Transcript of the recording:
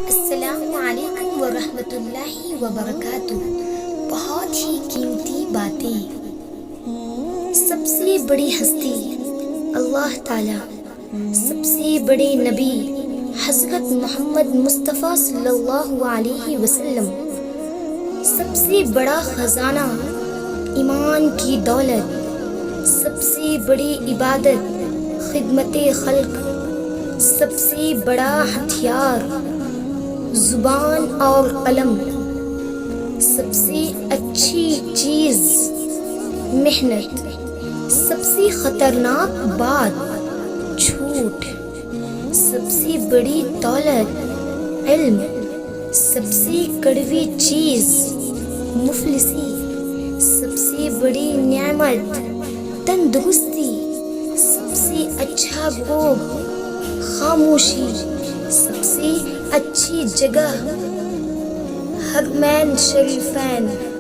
السلام علیکم ورحمۃ اللہ وبرکاتہ۔ بہت ہی قیمتی باتیں۔ سب سے بڑی ہستی اللہ تعالی، سب سے بڑے نبی حضرت محمد مصطفیٰ صلی اللہ علیہ وسلم، سب سے بڑا خزانہ ایمان کی دولت، سب سے بڑی عبادت خدمت خلق، سب سے بڑا ہتھیار زبان اور قلم، سب سے اچھی چیز محنت، سب سے خطرناک بات جھوٹ، سب سے بڑی دولت علم، سب سے کڑوی چیز مفلسی، سب سے بڑی نعمت تندرستی، سب سے اچھا بھوگ خاموشی، سب سے اچھی جگہ حرمین شریفین۔